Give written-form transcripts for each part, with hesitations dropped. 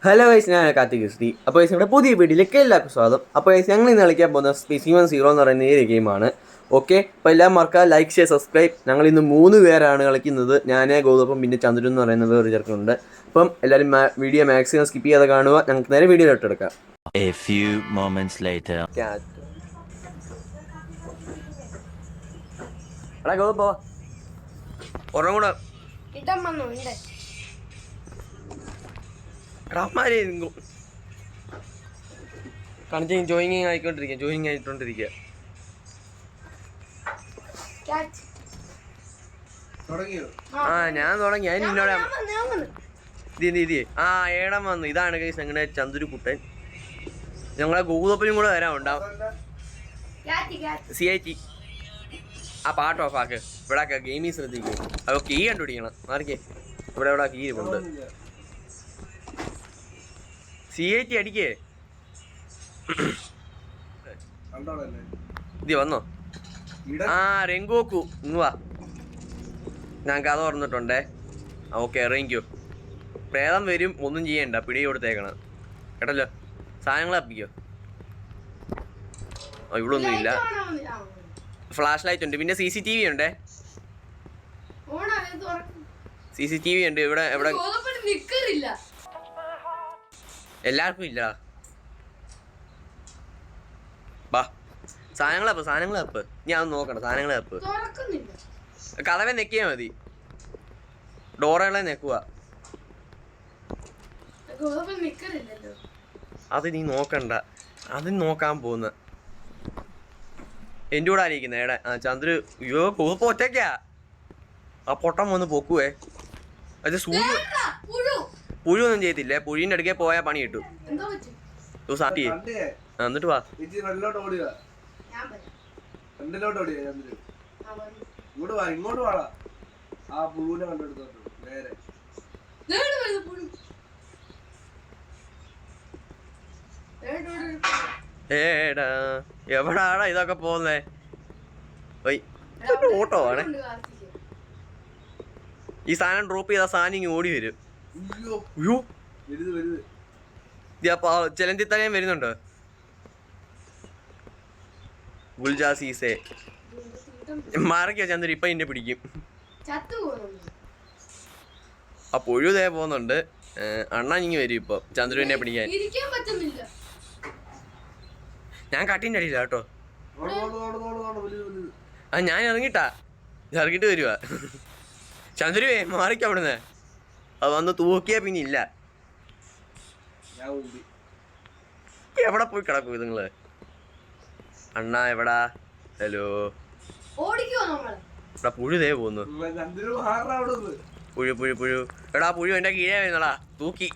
Hello guys, ഞാൻ കാർത്തിക് ശ്രീ. അപ്പോൾ guys നമ്മുടെ പുതിയ വീഡിയോയിലേക്ക് എല്ലാവർക്കും സ്വാഗതം. അപ്പോൾ ഗൈസ് ഞങ്ങൾ ഇന്ന് കളിക്കാൻ പോകുന്ന സ്പെസിമൻ സീറോ എന്ന് പറയുന്ന ഈ ഗെയിമാണ്. ഓക്കെ, അപ്പോൾ എല്ലാം മറക്കുക, ലൈക്ക് ഷെയർ സബ്സ്ക്രൈബ്. ഞങ്ങൾ ഇന്ന് 3 പേരാണ് കളിക്കുന്നത്. ഞാൻ, ഗൗതപ്പം, പിന്നെ ചന്ദ്രൻ എന്ന് പറയുന്ന വേറൊരു ചെറുക്കുന്നുണ്ട്. അപ്പം എല്ലാവരും വീഡിയോ മാക്സിമം സ്കിപ്പ് ചെയ്യാതെ കാണുക. ഞങ്ങൾക്ക് നേരെ video ഇട്ടെടുക്കാം. A few moments later. എടാ ഗൗതപ്പോ ഒരെണ്ണം കൂടെ കാണിച്ച ജോയിങ് ആയിക്കൊണ്ടിരിക്കുക. ഞാൻ തുടങ്ങി. അതിന് എന്നോട് ഏടം വന്നു. ഇതാണ് കൈസ് ഞങ്ങളുടെ ചന്ദ്രു കുട്ടൻ. ഞങ്ങളെ ഗൗതപ്പനും കൂടെ വരാനുണ്ടാവും. CIT ആ പാട്ട് ഓഫ് ആക്ക്. ഇവിടെ ഗെയിമിൽ ശ്രദ്ധിക്കും. അപ്പോൾ കീ കണ്ടുപിടിക്കണം. മാറിക്കേ, ഇവിടെ കീ ഉണ്ട്. CIT അടിക്കേ. ഇത് വന്നോ? രംഗോക്കു ഇങ്ങ് വാ. ഞാൻ കഥ തുറന്നിട്ടുണ്ടേ. ഓക്കെ, ഇറങ്ങിക്കോ. പ്രേതം വരും, ഒന്നും ചെയ്യണ്ട, പിടി കൊടുത്തേക്കണം കേട്ടല്ലോ. സാധനങ്ങൾ അപ്പിക്കോ. ഇവിടെ ഒന്നും ഇല്ല. ഫ്ലാഷ് ലൈറ്റ് ഉണ്ട്, പിന്നെ CCTV ഉണ്ടേ. CCTV ഉണ്ട് ഇവിടെ. എവിടെ എല്ലാവർക്കും ഇല്ല. ബാ, സാധനങ്ങളപ്പ് ഞാൻ ഒന്ന് നോക്കണ്ട. സാധനങ്ങളപ്പ് കഥവെ നെക്കിയാ മതി. ഡോറകളെ നെക്കുക. അത് നീ നോക്കണ്ട, അത് നോക്കാൻ പോകുന്ന എൻ്റെ കൂടെ ആയിരിക്കുന്നത്. ഏടെ ചന്ദ്രു. അയ്യോ, കൊതുപ്പ് ഒറ്റയ്ക്കാ. ആ പൊട്ടം വന്ന് പൊക്കുവേ. അത് പുഴുവൊന്നും ചെയ്തില്ല. പുഴുവിൻ്റെ അടുക്കേ പോയാൽ പണി കിട്ടും. സാട്ടി എന്നിട്ട് വാ. ഏടാ എവിടാടാ ഇതൊക്കെ പോന്നേ? ഓട്ടോ ആണ്. ഈ സാധനം ഡ്രോപ്പ് ചെയ്ത സാധനം ഇങ്ങ് ഓടി വരും. ചെലന്തിത്തലയും വരുന്നുണ്ട്. ഗുൽജാസീസേ മാറിക്കോ ചന്ദ്രൻ. ഇപ്പൊ എന്നെ പിടിക്കും. ആ പുഴുതേ പോകുന്നുണ്ട്. അണ്ണാൻ ഇങ്ങ് വരും ഇപ്പൊ ചന്ദ്രുവിനെ പിടിക്കാൻ. ഞാൻ കട്ടിൻ്റെ അടിയില്ല കേട്ടോ. ഞാൻ ഇറങ്ങിയിട്ട് വരുവാ. ചന്ദ്രുവേ മാറിക്കോ അവിടുന്ന്. അത് വന്ന് തൂക്കിയാ പിന്നെ ഇല്ല. എവിടെ പോയി കിടക്കൂ നിങ്ങള്? അണ്ണാ എവിടാ? ഹലോ, എടാ പുഴുതേ പോന്നു. പുഴു എടാ, പുഴു എന്റെ കീഴേ വരുന്നടാ. തൂക്കി.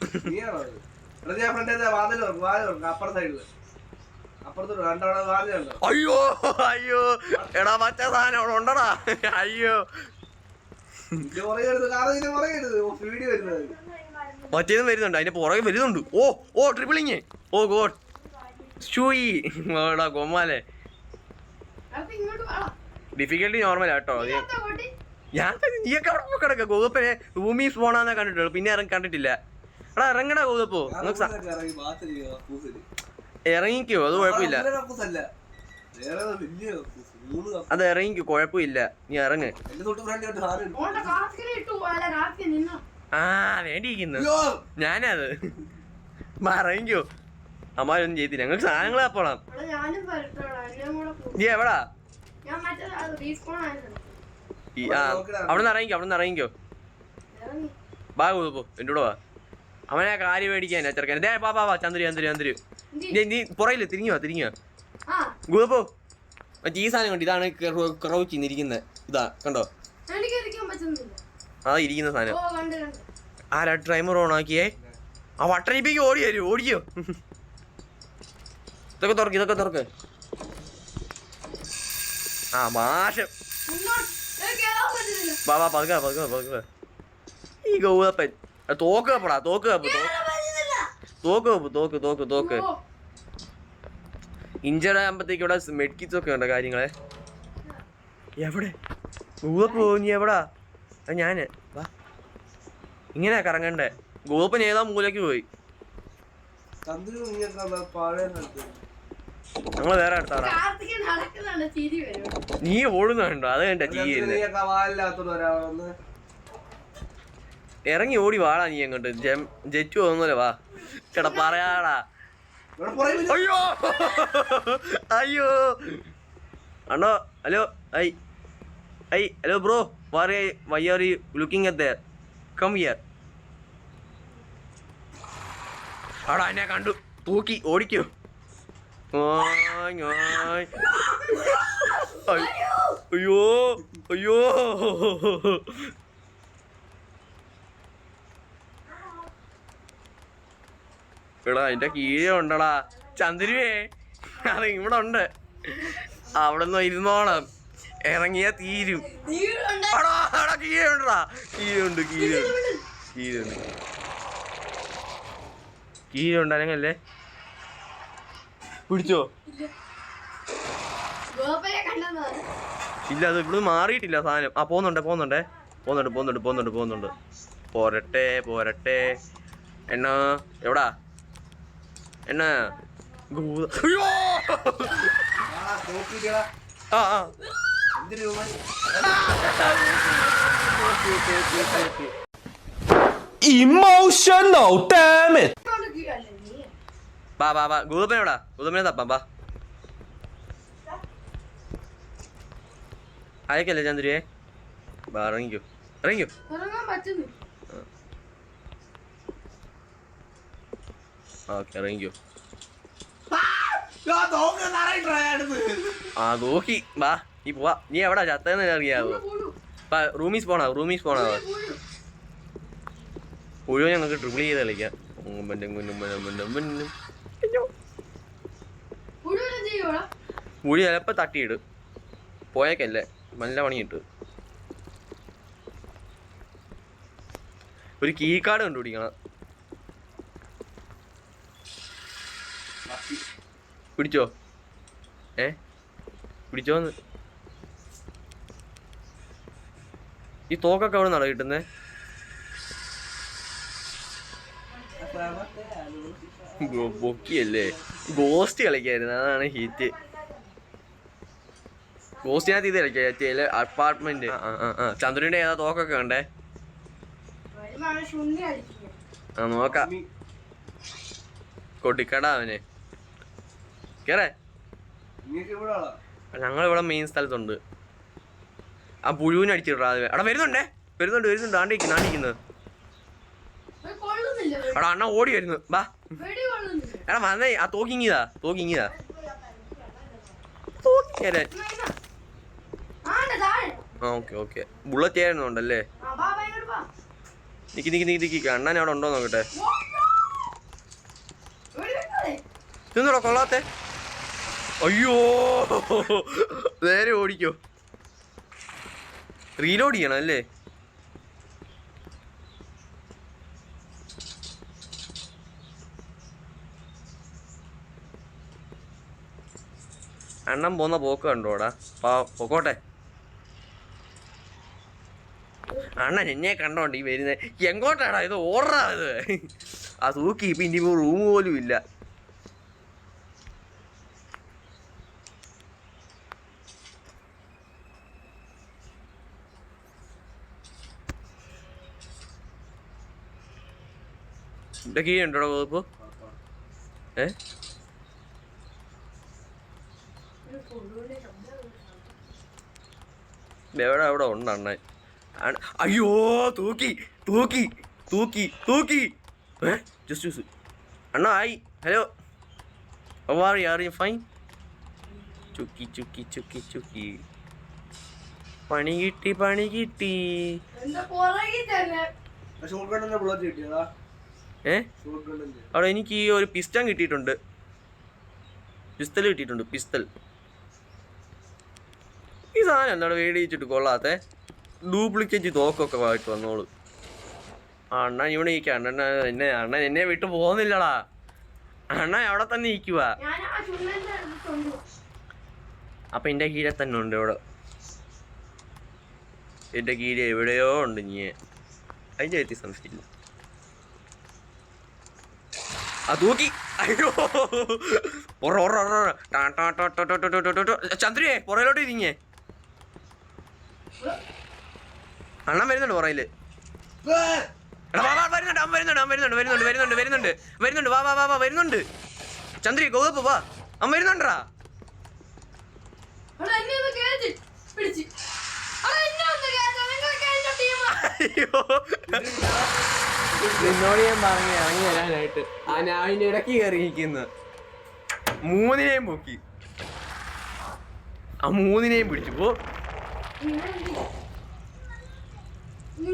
അയ്യോ എടാ, മറ്റേ സാധനം അവിടെ ഉണ്ടടാ. അയ്യോ, മറ്റേതും വരുന്നുണ്ട്. അതിന്റെ പുറകെ വരുന്നുണ്ട്. ഓ ട്രിപ്പിളിങ്. ഓ ഗോഡ് ഷൂയിടാ കൊമ്മാലെ. ഡിഫിക്കൽട്ടി നോർമൽ ആട്ടോ. ഞാൻ നീയൊക്കെ അവിടെ പോയി കിടക്ക. ഗോതപ്പനെ റൂമീ പോണാന്നേ കണ്ടിട്ടുള്ളൂ, പിന്നെ കണ്ടിട്ടില്ല. എടാ ഇറങ്ങടാ ഗോതപ്പോ. ഇറങ്ങിക്കോ, അത് കുഴപ്പമില്ല. അത് ഇറങ്ങിക്കോ, കുഴപ്പമില്ല. നീ ഇറങ്ങ്. വേണ്ടിയിരിക്കുന്നു ഞാനത്. ഇറങ്ങിക്കോ. അമ്മാരൊന്നും ചെയ്തില്ല. ഞങ്ങൾക്ക് സാധനങ്ങൾ അപ്പോളാം. നീ എവിടാ? അവിടെ നിന്ന് ഇറങ്ങിക്കോ. ബാ പോ, എൻ്റെ കൂടെ വാ. അവനെ കാര്യം മേടിക്കാൻ ചെറുക്കാൻ. വാ ചന്ദ്രു. നീ പുറയില്ല, തിരിഞ്ഞു വാ. ഗുദപ്പോ മറ്റേ ഈ സാധനം കണ്ടു. ഇതാണ് ക്രൗച്ചിന്നിരിക്കുന്നത്. ഇതാ കണ്ടോ? ആ ഇരിക്കുന്ന സാധനം. ആരാ ടൈമർ ഓൺ ആക്കിയേ? ആ വട്ടനിപ്പിക്ക് ഓടിയോ. ഇതൊക്കെ തുറക്ക്. ആ മാഷം. വാ പതുക്കെ. ഈ ഗൗതപ്പൻ തോക്ക് കപ്പടാ. തോക്ക് ഇഞ്ചർ ആകുമ്പോഴത്തേക്ക് ഇവിടെ മെഡിക്കിറ്റ്സ് ഒക്കെ ഉണ്ടോ കാര്യങ്ങളെ? എവിടെ ഗൗതപ്പോ? നീ എവിടാ? ഞാന് വാ. ഇങ്ങനെ കറങ്ങണ്ടേ? ഗോപ്പൻ ഏതാ മൂലയ്ക്ക് പോയി. ഞങ്ങള് വേറെ അടുത്താണ്. നീ ഓടുന്നുണ്ടോ? അത് കണ്ട ഇറങ്ങി ഓടി വാടാ നീ അങ്ങോട്ട്. ജെറ്റു തോന്നൂല വാ ചേട്ടാ പറയാടാ. അയ്യോ അയ്യോ അണ്ണോ. Hello hello bro. Why are you looking at there? Come here. ആടാ എന്നെ കണ്ടു. തൂക്കി ഓടിക്കോ. അയ്യോ അയ്യോ എടാ അതിന്റെ കീഴേ ഉണ്ടടാ ചന്ദ്രുവേ. അത് ഇവിടെ ഉണ്ട്. അവിടെ നിന്ന് ഇരുന്നോളം ഇറങ്ങിയാ തീരും. കീഴേ ഉണ്ടടാ. കീഴുണ്ട് കീഴുണ്ടല്ലേ. പിടിച്ചോ? ഇല്ല അത് ഇവിടെ മാറിയിട്ടില്ല സാധനം. ആ പോന്നുണ്ട്. പോരട്ടെ. എണ്ണ എവിടാ? എണ്ണ Emotional damn it. വാ ഗൂഗിൾ എവിടാ? ഗൂഗിൾ തപ്പാം വാ. അയക്കല്ലേ ചന്ദ്രയെ? വാ ഇറങ്ങിക്കോ. ഓക്കെ ഇറങ്ങിക്കോ. ആ നോക്കി വാ. നീ പോവാ. നീ എവിടാ ചത്തേന്ന് അറിയാവോ? റൂമീസ് പോണോ? മുഴുവൻ ഞങ്ങൾക്ക് ട്രിപ്പിൾ ചെയ്ത് കളിക്കാം. മുഴി ചിലപ്പോ തട്ടിയിടും. പോയേക്കല്ലേ നല്ല പണിയിട്ട്. ഒരു കീ കാർഡ് കണ്ടുപിടിക്കണം. പിടിച്ചോ? പിടിച്ചോന്ന്. ഈ തോക്കൊക്കെ അവിടെ നിന്നാണോ കിട്ടുന്നേ? പൊക്കിയല്ലേ. ഗോസ്റ്റ് കളിക്കായിരുന്നു. അതാണ് ഹീറ്റ്. ഗോസ്റ്റിനകത്ത് ഇത് കളിക്കാ. അപ്പാർട്ട്മെന്റ്. ചന്ദ്രന്റെ ഏതാ തോക്കൊക്കെ ഉണ്ടേ? ആ നോക്കാം. കൊട്ടിക്കടാ അവനെ. കേറേ. ഞങ്ങളിവിടെ മെയിൻ സ്ഥലത്തുണ്ട്. ആ പുഴുവിനെ അടിച്ചിട്ടാ. അവിടെ വരുന്നുണ്ട്. ആണ്ടിരിക്കുന്നത്. എടാ അണ്ണ ഓടി വരുന്നു. വാ എടാ വന്നേ. ആ തോക്കിങ്ങിതാ. Okay bullet ആയിരുന്നുണ്ടല്ലേ. നിക്ക് അണ്ണൻ അവിടെ ഉണ്ടോ നോക്കട്ടെ. തിന്നോടാ കൊള്ളാത്തെ. അയ്യോ നേരെ ഓടിക്കോ. റീലോഡ് ചെയ്യണം അല്ലേ? അണ്ണൻ പോന്ന പോക്ക് കണ്ടോടാ. പൊക്കോട്ടെ. അണ്ണൻ എന്നെ കണ്ടോണ്ട് ഈ വരുന്നത്. എങ്ങോട്ടാടാ ഇത്? ഓർഡറാ ഇത്. ആ തൂക്കി ഇപ്പൊ ഇനി റൂം പോലും ഇല്ല. എന്റെ കീ ഉണ്ടോടാ വകുപ്പ്? അവിടെ ഉണ്ട് അണ്ണൻ. അയ്യോ തൂക്കി ജസ്റ്റ് അണ്ണ ആയി. Hello are you fine? ചുക്കി പണി കിട്ടി. അവിടെ എനിക്ക് ഈ ഒരു പിസ്റ്റൾ കിട്ടിയിട്ടുണ്ട്. പിസ്റ്റൽ. ഈ സാധനം എന്താണ് വേടിച്ചിട്ട് കൊള്ളാത്തെ? ഡ്യൂപ്ലിക്കേറ്റ് തോക്കൊക്കെ ആയിട്ട് വന്നോളൂ. അണ്ണൻ ഇവിടെ ഇരിക്കുക. അണ്ണൻ എന്നെ വിട്ടു പോകുന്നില്ലടാ. അണ്ണൻ അവിടെ തന്നെ ഇരിക്കുക. അപ്പൊ എന്റെ കീഴെ തന്നെ ഉണ്ട് ഇവിടെ. എന്റെ കീഴെ എവിടെയോ ഉണ്ട്. നീ അതിന്റെ എത്തി സംശയമില്ല. ആ തൂക്കി. അയ്യോ ചന്ദ്രയെ പുറയിലോട്ട് ഇരിങ്ങേ. അണ്ണൻ വരുന്നുണ്ട് പുറയില്. വരുന്നുണ്ട് വാ വാ വാ വാ വരുന്നുണ്ട്. ചന്ദ്രി ഗോപു വാ, അവൻ വരുന്നുണ്ടാ. നിന്നോട് ഞാൻ പറഞ്ഞു ഇറങ്ങി വരാനായിട്ട്. ആ ഞാനിന്റെ ഇടയ്ക്ക് കയറിയിരിക്കുന്നു. മൂന്നിനെയും പൊക്കി, ആ മൂന്നിനെയും പിടിച്ചു പോ.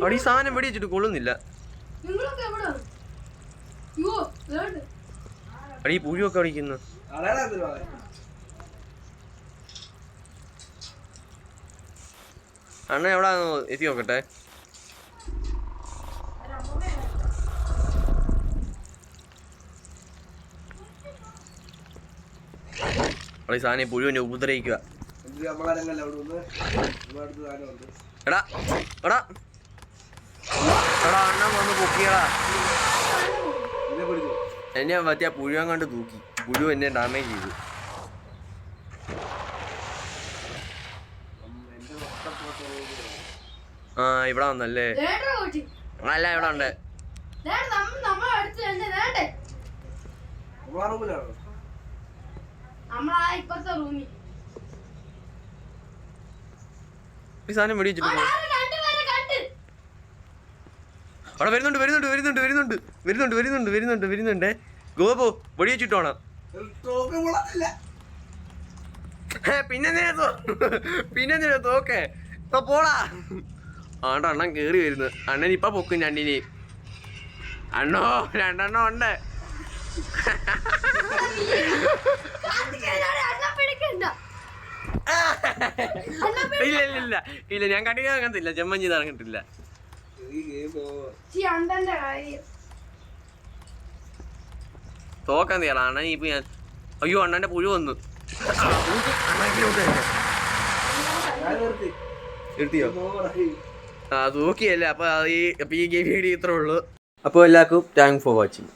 അവിടെ ഈ സാധനം വെടി വെച്ചിട്ട് കൊള്ളുന്നില്ല. അവിടെ ഈ പുഴുവൊക്കെ അടിക്കുന്നു. അണ്ണ എവിടാന്ന് എത്തി നോക്കട്ടെ. അവിടെ ഈ സാധനം പുഴുവിനെ ഉപദ്രവിക്കുക. എടാ എടാ എടാ അണ്ണൻ വന്ന് പൊക്കിയടാ. എന്നെ പറ്റിയ പുഴുവൻ കണ്ട് തൂക്കി. പുഴു എന്നെ ഡാമേജ് ചെയ്തു. ആ ഇവിടെ വന്നല്ലേ. അല്ല ഇവിടെ ഉണ്ട്. ഈ സാധനം വെടി വെച്ചിട്ട് അവിടെ വരുന്നുണ്ട് വരുന്നുണ്ട് വരുന്നുണ്ട് വരുന്നുണ്ട് വരുന്നുണ്ട് വരുന്നുണ്ട് വരുന്നുണ്ട് വരുന്നുണ്ട്. ഗോപു വെടി വെച്ചിട്ടോണം. പിന്നെ തോക്കേ പോടാ. ആണ്ട അണ്ണൻ കേറി വരുന്നു. അണ്ണൻ ഇപ്പൊ പൊക്കും രണ്ടിനെയും. അണ്ണോ രണ്ടെണ്ണം ഉണ്ട്. ഇല്ല ഇല്ല ഇല്ല ഇല്ല ഞാൻ കടിക്കാൻ ഇറങ്ങത്തില്ല. ചെമ്മൻ ചെയ്ത് ഇറങ്ങത്തില്ല. തോക്കാൻ തീയറ അണ്ണൻ. ഇപ്പൊ ഞാൻ അയ്യോ അണ്ണന്റെ പുഴു വന്നു. നിർത്തിയോ? ആ തൂക്കിയല്ലേ. അപ്പൊ ഈ ഗെയിം ഇത്രേ ഉള്ളൂ. അപ്പോൾ എല്ലാവർക്കും താങ്ക് ഫോർ വാച്ചിങ്.